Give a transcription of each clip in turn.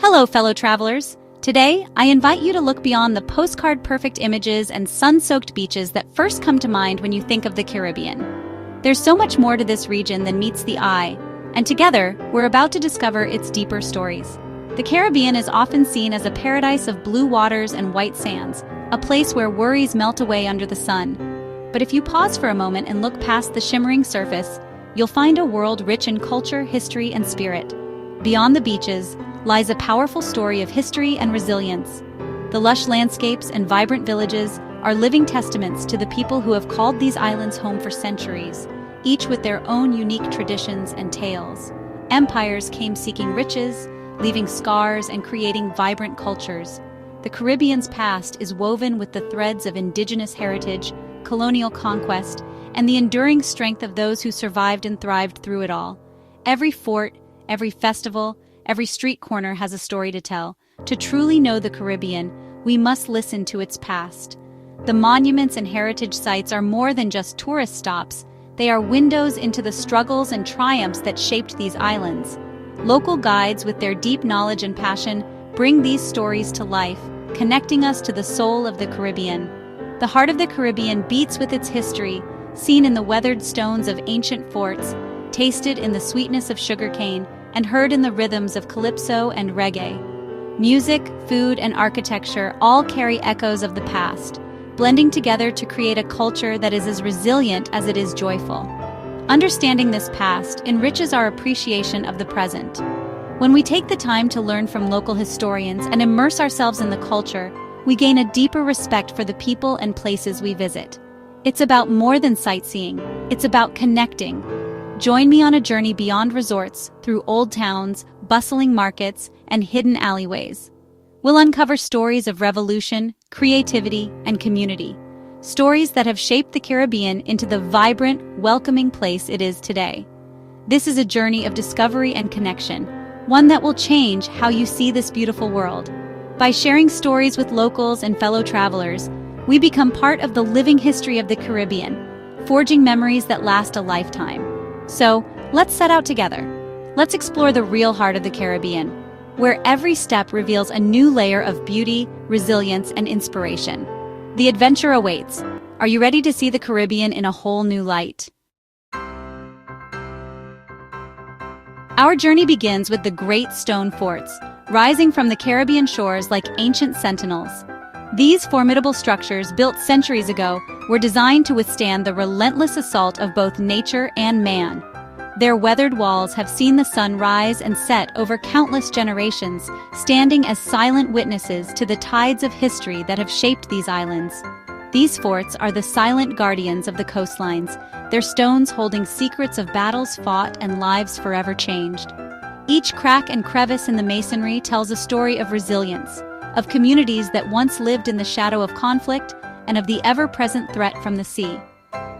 Hello, fellow travelers. Today, I invite you to look beyond the postcard-perfect images and sun-soaked beaches that first come to mind when you think of the Caribbean. There's so much more to this region than meets the eye, and together, we're about to discover its deeper stories. The Caribbean is often seen as a paradise of blue waters and white sands, a place where worries melt away under the sun. But if you pause for a moment and look past the shimmering surface, you'll find a world rich in culture, history, and spirit. Beyond the beaches lies a powerful story of history and resilience. The lush landscapes and vibrant villages are living testaments to the people who have called these islands home for centuries, each with their own unique traditions and tales. Empires came seeking riches, leaving scars and creating vibrant cultures. The Caribbean's past is woven with the threads of indigenous heritage, colonial conquest, and the enduring strength of those who survived and thrived through it all. Every fort, every festival, every street corner has a story to tell. To truly know the Caribbean, we must listen to its past. The monuments and heritage sites are more than just tourist stops. They are windows into the struggles and triumphs that shaped these islands. Local guides, with their deep knowledge and passion, bring these stories to life, connecting us to the soul of the Caribbean. The heart of the Caribbean beats with its history, seen in the weathered stones of ancient forts, tasted in the sweetness of sugarcane, and heard in the rhythms of calypso and reggae. Music, food, and architecture all carry echoes of the past, blending together to create a culture that is as resilient as it is joyful. Understanding this past enriches our appreciation of the present. When we take the time to learn from local historians and immerse ourselves in the culture, we gain a deeper respect for the people and places we visit. It's about more than sightseeing, it's about connecting. Join me on a journey beyond resorts, through old towns, bustling markets, and hidden alleyways. We'll uncover stories of revolution, creativity, and community. Stories that have shaped the Caribbean into the vibrant, welcoming place it is today. This is a journey of discovery and connection, one that will change how you see this beautiful world. By sharing stories with locals and fellow travelers, we become part of the living history of the Caribbean, forging memories that last a lifetime. So, let's set out together. Let's explore the real heart of the Caribbean, where every step reveals a new layer of beauty, resilience, and inspiration. The adventure awaits. Are you ready to see the Caribbean in a whole new light? Our journey begins with the Great Stone Forts, rising from the Caribbean shores like ancient sentinels. These formidable structures, built centuries ago, were designed to withstand the relentless assault of both nature and man. Their weathered walls have seen the sun rise and set over countless generations, standing as silent witnesses to the tides of history that have shaped these islands. These forts are the silent guardians of the coastlines, their stones holding secrets of battles fought and lives forever changed. Each crack and crevice in the masonry tells a story of resilience, of communities that once lived in the shadow of conflict, and of the ever-present threat from the sea.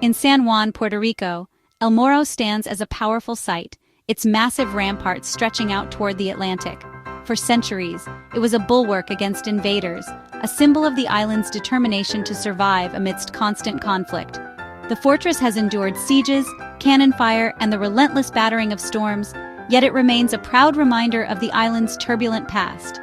In San Juan, Puerto Rico, El Morro stands as a powerful site, its massive ramparts stretching out toward the Atlantic. For centuries, it was a bulwark against invaders, a symbol of the island's determination to survive amidst constant conflict. The fortress has endured sieges, cannon fire, and the relentless battering of storms, yet it remains a proud reminder of the island's turbulent past.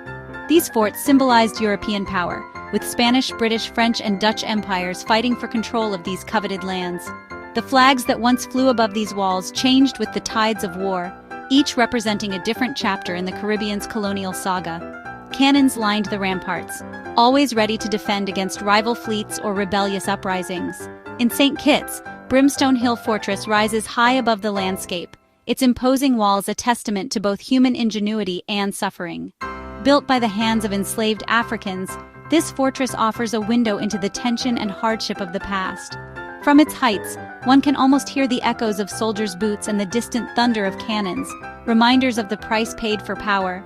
These forts symbolized European power, with Spanish, British, French, and Dutch empires fighting for control of these coveted lands. The flags that once flew above these walls changed with the tides of war, each representing a different chapter in the Caribbean's colonial saga. Cannons lined the ramparts, always ready to defend against rival fleets or rebellious uprisings. In St. Kitts, Brimstone Hill Fortress rises high above the landscape, its imposing walls a testament to both human ingenuity and suffering. Built by the hands of enslaved Africans, this fortress offers a window into the tension and hardship of the past. From its heights, one can almost hear the echoes of soldiers' boots and the distant thunder of cannons, reminders of the price paid for power.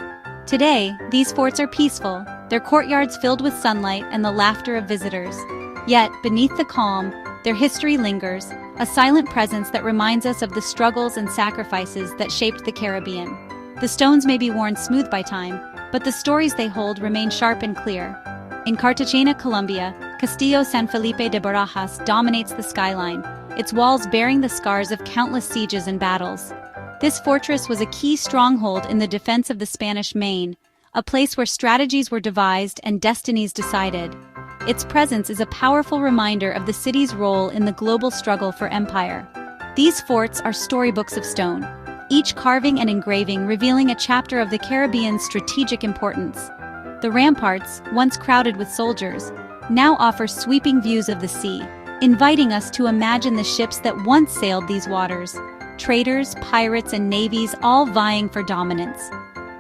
Today, these forts are peaceful, their courtyards filled with sunlight and the laughter of visitors. Yet, beneath the calm, their history lingers, a silent presence that reminds us of the struggles and sacrifices that shaped the Caribbean. The stones may be worn smooth by time, but the stories they hold remain sharp and clear. In Cartagena, Colombia, Castillo San Felipe de Barajas dominates the skyline, its walls bearing the scars of countless sieges and battles. This fortress was a key stronghold in the defense of the Spanish Main, a place where strategies were devised and destinies decided. Its presence is a powerful reminder of the city's role in the global struggle for empire. These forts are storybooks of stone, each carving and engraving revealing a chapter of the Caribbean's strategic importance. The ramparts, once crowded with soldiers, now offer sweeping views of the sea, inviting us to imagine the ships that once sailed these waters. Traders, pirates, and navies all vying for dominance.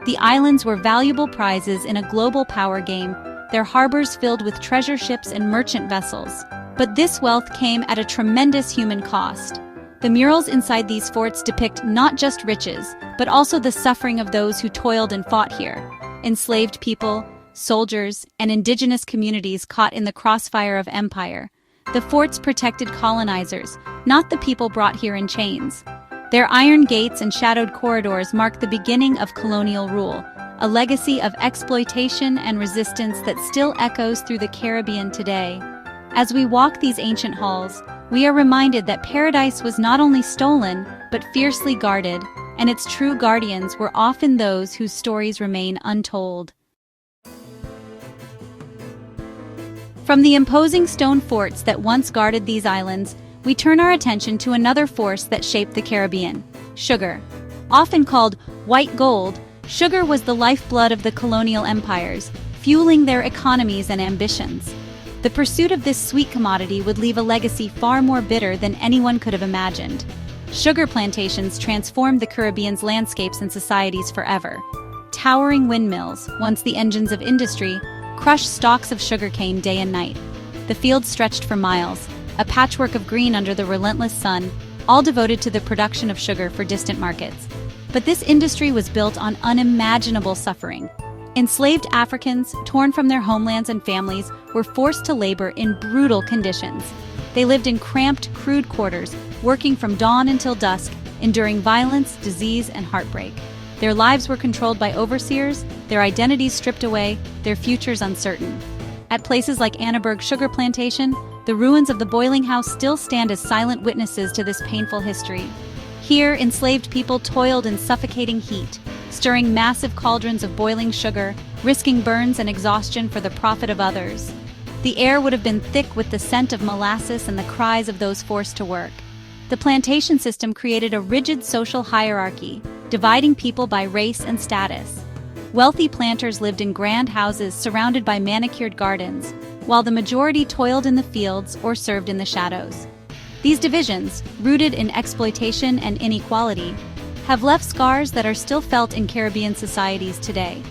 The islands were valuable prizes in a global power game, their harbors filled with treasure ships and merchant vessels. But this wealth came at a tremendous human cost. The murals inside these forts depict not just riches, but also the suffering of those who toiled and fought here. Enslaved people, soldiers, and indigenous communities caught in the crossfire of empire. The forts protected colonizers, not the people brought here in chains. Their iron gates and shadowed corridors mark the beginning of colonial rule, a legacy of exploitation and resistance that still echoes through the Caribbean today. As we walk these ancient halls, we are reminded that paradise was not only stolen, but fiercely guarded, and its true guardians were often those whose stories remain untold. From the imposing stone forts that once guarded these islands, we turn our attention to another force that shaped the Caribbean: sugar. Often called white gold, sugar was the lifeblood of the colonial empires, fueling their economies and ambitions. The pursuit of this sweet commodity would leave a legacy far more bitter than anyone could have imagined. Sugar plantations transformed the Caribbean's landscapes and societies forever. Towering windmills, once the engines of industry, crushed stalks of sugarcane day and night. The fields stretched for miles, a patchwork of green under the relentless sun, all devoted to the production of sugar for distant markets. But this industry was built on unimaginable suffering. Enslaved Africans, torn from their homelands and families, were forced to labor in brutal conditions. They lived in cramped, crude quarters, working from dawn until dusk, enduring violence, disease, and heartbreak. Their lives were controlled by overseers, their identities stripped away, their futures uncertain. At places like Annaberg Sugar Plantation, the ruins of the boiling house still stand as silent witnesses to this painful history. Here, enslaved people toiled in suffocating heat, stirring massive cauldrons of boiling sugar, risking burns and exhaustion for the profit of others. The air would have been thick with the scent of molasses and the cries of those forced to work. The plantation system created a rigid social hierarchy, dividing people by race and status. Wealthy planters lived in grand houses surrounded by manicured gardens, while the majority toiled in the fields or served in the shadows. These divisions, rooted in exploitation and inequality, have left scars that are still felt in Caribbean societies today.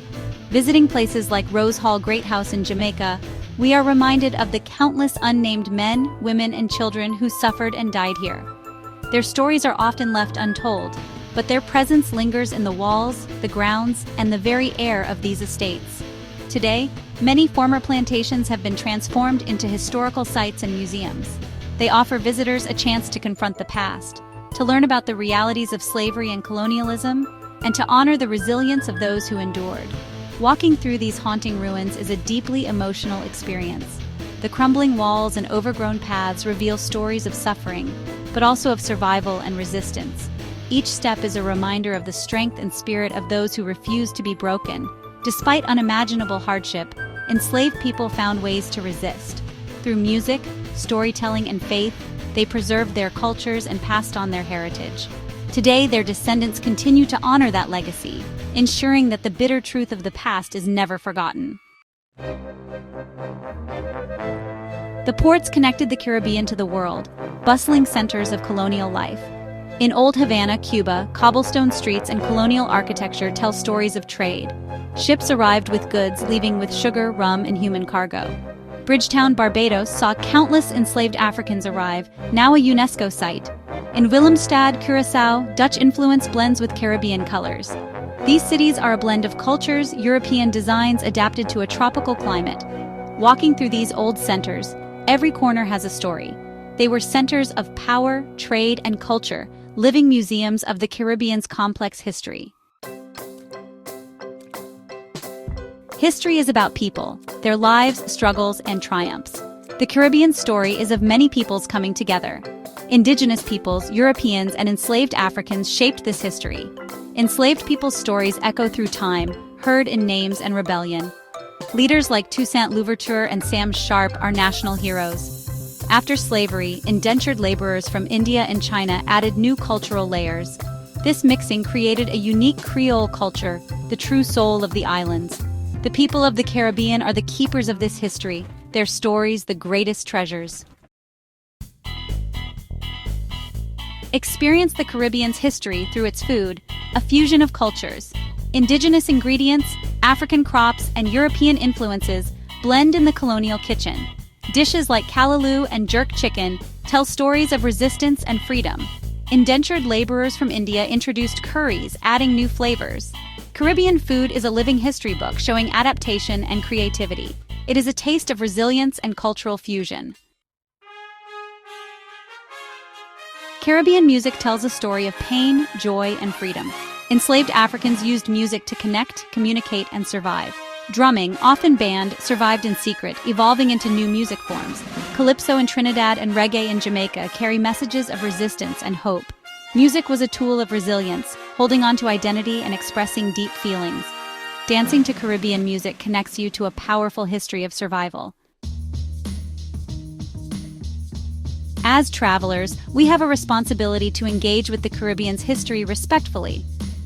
Visiting places like Rose Hall Great House in Jamaica, we are reminded of the countless unnamed men, women, and children who suffered and died here. Their stories are often left untold, but their presence lingers in the walls, the grounds, and the very air of these estates. Today, many former plantations have been transformed into historical sites and museums. They offer visitors a chance to confront the past, to learn about the realities of slavery and colonialism, and to honor the resilience of those who endured. Walking through these haunting ruins is a deeply emotional experience. The crumbling walls and overgrown paths reveal stories of suffering, but also of survival and resistance. Each step is a reminder of the strength and spirit of those who refuse to be broken. Despite unimaginable hardship, enslaved people found ways to resist. Through music, storytelling, and faith, they preserved their cultures and passed on their heritage. Today, their descendants continue to honor that legacy, ensuring that the bitter truth of the past is never forgotten. The ports connected the Caribbean to the world, bustling centers of colonial life. In Old Havana, Cuba, cobblestone streets and colonial architecture tell stories of trade. Ships arrived with goods, leaving with sugar, rum, and human cargo. Bridgetown, Barbados saw countless enslaved Africans arrive, now a UNESCO site. In Willemstad, Curaçao, Dutch influence blends with Caribbean colors. These cities are a blend of cultures, European designs adapted to a tropical climate. Walking through these old centers, every corner has a story. They were centers of power, trade, and culture, living museums of the Caribbean's complex history. History is about people, their lives, struggles, and triumphs. The Caribbean story is of many peoples coming together. Indigenous peoples, Europeans, and enslaved Africans shaped this history. Enslaved people's stories echo through time, heard in names and rebellion. Leaders like Toussaint Louverture and Sam Sharp are national heroes. After slavery, indentured laborers from India and China added new cultural layers. This mixing created a unique Creole culture, the true soul of the islands. The people of the Caribbean are the keepers of this history, their stories the greatest treasures. Experience the Caribbean's history through its food, a fusion of cultures. Indigenous ingredients, African crops, and European influences blend in the colonial kitchen. Dishes like callaloo and jerk chicken tell stories of resistance and freedom. Indentured laborers from India introduced curries, adding new flavors. Caribbean food is a living history book showing adaptation and creativity. It is a taste of resilience and cultural fusion. Caribbean music tells a story of pain, joy, and freedom. Enslaved Africans used music to connect, communicate, and survive. Drumming, often banned, survived in secret, evolving into new music forms. Calypso in Trinidad and reggae in Jamaica carry messages of resistance and hope. Music was a tool of resilience, holding on to identity and expressing deep feelings. Dancing to Caribbean music connects you to a powerful history of survival. As travelers, we have a responsibility to engage with the Caribbean's history respectfully.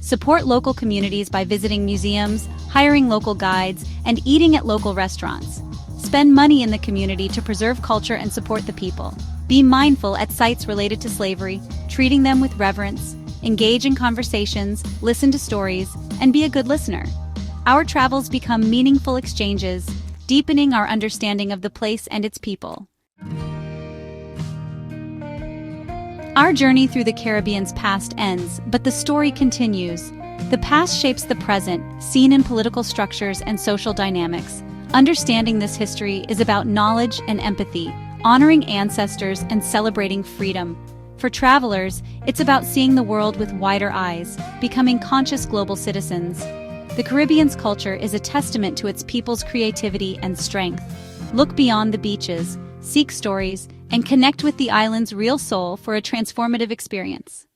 Support local communities by visiting museums, hiring local guides, and eating at local restaurants. Spend money in the community to preserve culture and support the people. Be mindful at sites related to slavery, treating them with reverence. Engage in conversations, listen to stories, and be a good listener. Our travels become meaningful exchanges, deepening our understanding of the place and its people. Our journey through the Caribbean's past ends, but the story continues. The past shapes the present, seen in political structures and social dynamics. Understanding this history is about knowledge and empathy, honoring ancestors and celebrating freedom. For travelers, it's about seeing the world with wider eyes, becoming conscious global citizens. The Caribbean's culture is a testament to its people's creativity and strength. Look beyond the beaches, seek stories, and connect with the island's real soul for a transformative experience.